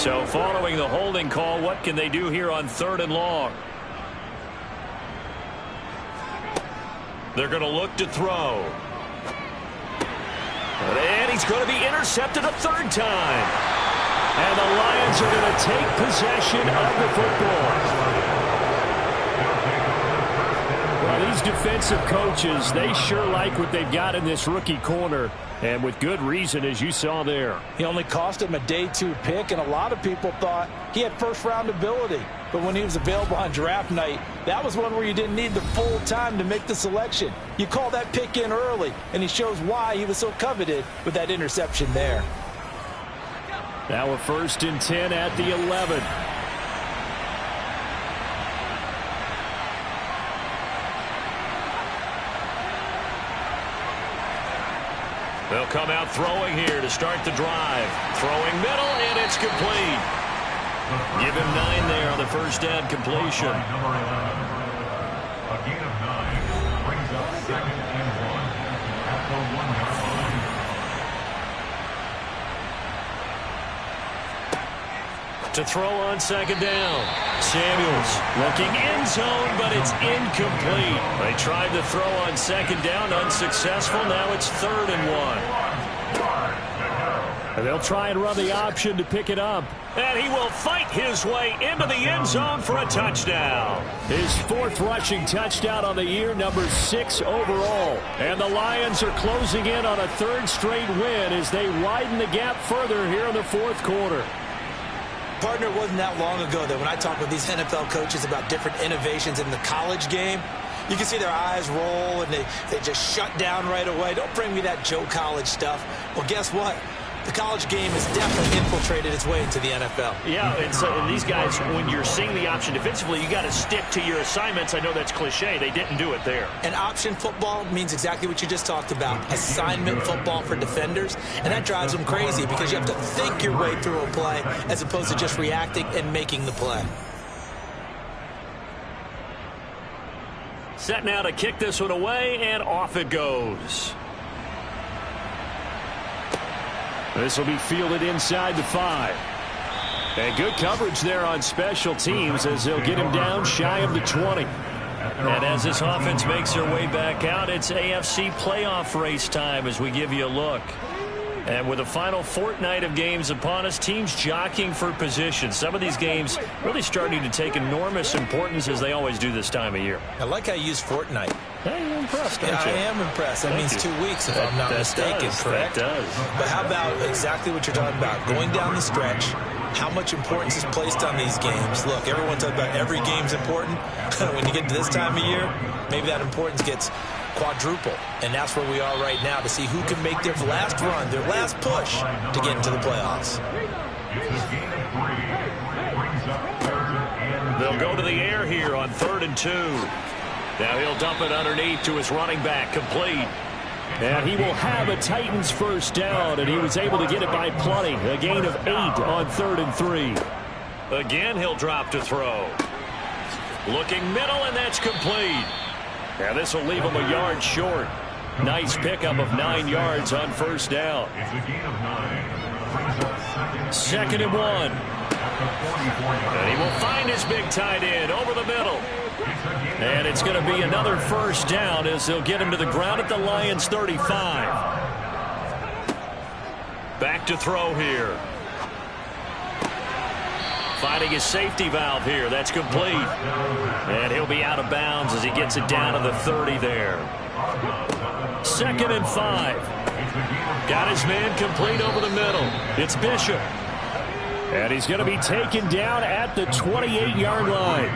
So following the holding call, what can they do here on 3rd and long? They're going to look to throw. And he's going to be intercepted a 3rd time. And the Lions are going to take possession of the football. Well, these defensive coaches, they sure like what they've got in this rookie corner. And with good reason, as you saw there. He only cost him a day 2 pick, and a lot of people thought he had first-round ability. But when he was available on draft night, that was one where you didn't need the full time to make the selection. You call that pick in early, and he shows why he was so coveted with that interception there. Now a 1st and 10 at the 11. They'll come out throwing here to start the drive. Throwing middle, and it's complete. Give him 9 there on the first down completion. Number 11. A gain of 9 brings up 2nd and 1 at the 1-yard line. To throw on 2nd down. Samuels looking end zone, but it's incomplete. They tried to throw on 2nd down, unsuccessful. Now it's 3rd and 1. And they'll try and run the option to pick it up. And he will fight his way into the end zone for a touchdown. His 4th rushing touchdown on the year, number 6 overall. And the Lions are closing in on a 3rd straight win as they widen the gap further here in the 4th quarter. Partner, it wasn't that long ago that when I talk with these NFL coaches about different innovations in the college game, you can see their eyes roll and they just shut down right away. Don't bring me that Joe College stuff. Well, guess what? The college game has definitely infiltrated its way into the NFL. Yeah, and these guys, when you're seeing the option defensively, you got to stick to your assignments. I know that's cliche. They didn't do it there. And option football means exactly what you just talked about, assignment football for defenders. And that drives them crazy because you have to think your way through a play as opposed to just reacting and making the play. Set now to kick this one away, and off it goes. This will be fielded inside the 5. And good coverage there on special teams as they'll get him down shy of the 20. And as this offense makes their way back out, it's AFC playoff race time as we give you a look. And with the final fortnight of games upon us, teams jockeying for position. Some of these games really starting to take enormous importance as they always do this time of year. I like how you use fortnight. Hey, you're impressed, aren't you? I am impressed. That means 2 weeks, if I'm not mistaken, correct? That does. But how about exactly what you're talking about? Going down the stretch, how much importance is placed on these games? Look, everyone talks about every game's important. When you get to this time of year, maybe that importance gets quadruple. And that's where we are right now to see who can make their last run, their last push to get into the playoffs. They'll go to the air here on 3rd and 2. Now he'll dump it underneath to his running back, complete. And he will have a Titans first down, and he was able to get it by plenty. A gain of 8 on 3rd and 3. Again, he'll drop to throw. Looking middle, and that's complete. Now this will leave him a yard short. Nice pickup of 9 yards on first down. 2nd and 1. And he will find his big tight end over the middle. And it's going to be another first down as they'll get him to the ground at the Lions 35. Back to throw here. Finding his safety valve here. That's complete. And he'll be out of bounds as he gets it down to the 30 there. 2nd and 5. Got his man complete over the middle. It's Bishop. And he's going to be taken down at the 28-yard line.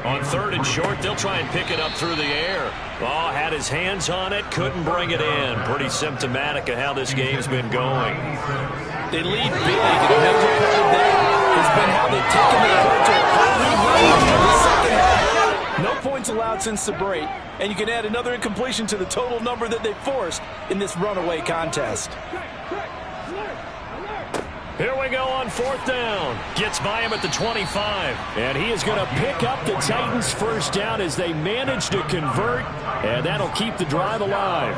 On 3rd and short, they'll try and pick it up through the air. Oh, had his hands on it, couldn't bring it in. Pretty symptomatic of how this game's been going. They lead big, and a major part of that has been how they've taken the approach to a early run in the second half. No points allowed since the break, and you can add another incompletion to the total number that they forced in this runaway contest. Here we go on 4th down. Gets by him at the 25. And he is going to pick up the Titans first down as they manage to convert. And that'll keep the drive alive.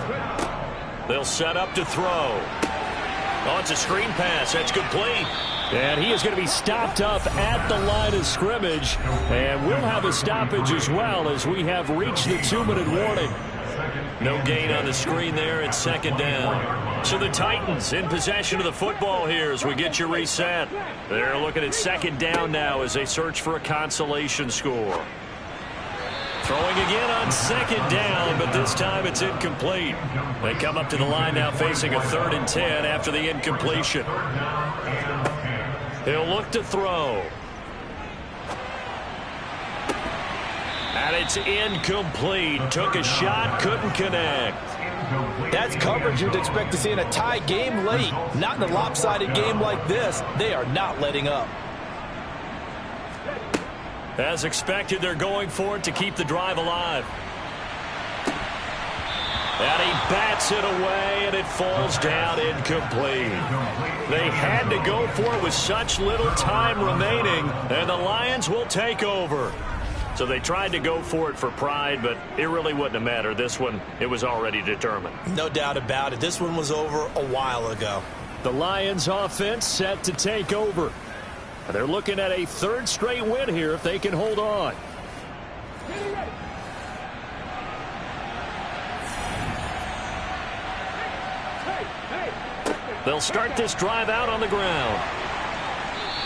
They'll set up to throw. Oh, it's a screen pass. That's complete. And he is going to be stopped up at the line of scrimmage. And we'll have a stoppage as well as we have reached the 2-minute warning. No gain on the screen there. It's 2nd down. So the Titans in possession of the football here as we get you reset. They're looking at 2nd down now as they search for a consolation score. Throwing again on 2nd down, but this time it's incomplete. They come up to the line now facing a 3rd and 10 after the incompletion. He'll look to throw. And it's incomplete. Took a shot, couldn't connect. That's coverage you'd expect to see in a tie game late. Not in a lopsided game like this. They are not letting up. As expected, they're going for it to keep the drive alive. And he bats it away, and it falls down incomplete. They had to go for it with such little time remaining, and the Lions will take over. So they tried to go for it for pride, but it really wouldn't have mattered. This one, it was already determined. No doubt about it. This one was over a while ago. The Lions offense set to take over. They're looking at a 3rd straight win here if they can hold on. They'll start this drive out on the ground.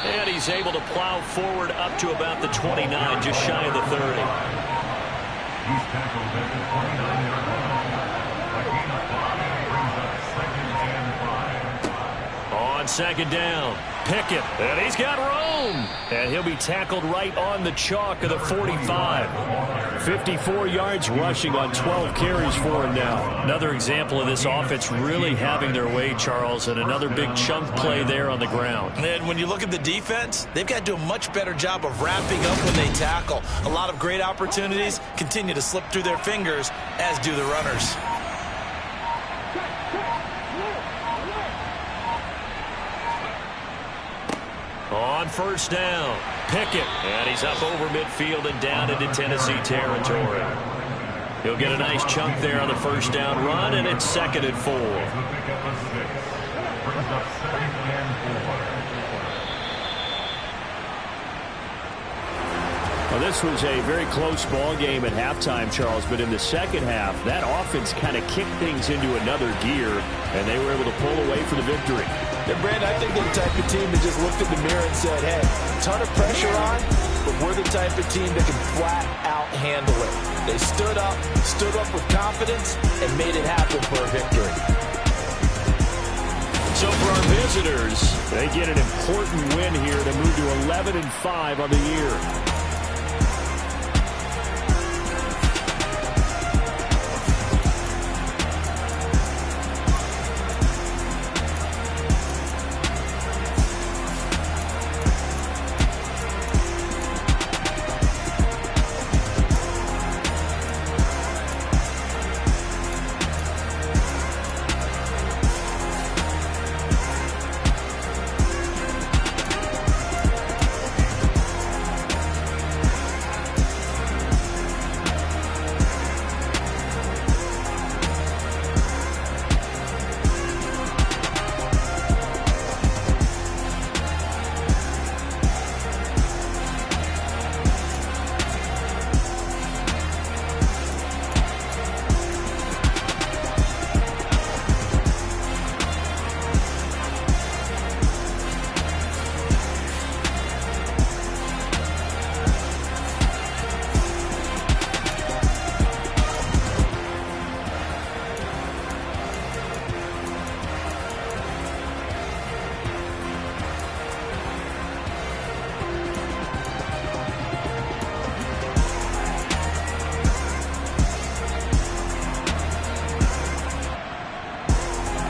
And he's able to plow forward up to about the 29, just shy of the 30. He's tackled at the 29-yard line. Brings up 2nd and 5. On 2nd down, Pickett, and he's got room. And he'll be tackled right on the chalk of the 45. 54 yards rushing on 12 carries for him now. Another example of this offense really having their way, Charles, and another big chunk play there on the ground. And when you look at the defense, they've got to do a much better job of wrapping up when they tackle. A lot of great opportunities continue to slip through their fingers, as do the runners. On 1st down, Pickett, and he's up over midfield and down into Tennessee territory. He'll get a nice chunk there on the 1st down run, and it's 2nd and 4. Brings up 2nd and 4. Well, this was a very close ball game at halftime, Charles, but in the second half, that offense kind of kicked things into another gear, and they were able to pull away for the victory. And Brandon, I think they're the type of team that just looked in the mirror and said, hey, ton of pressure on, but we're the type of team that can flat out handle it. They stood up with confidence, and made it happen for a victory. So for our visitors, they get an important win here to move to 11-5 on the year.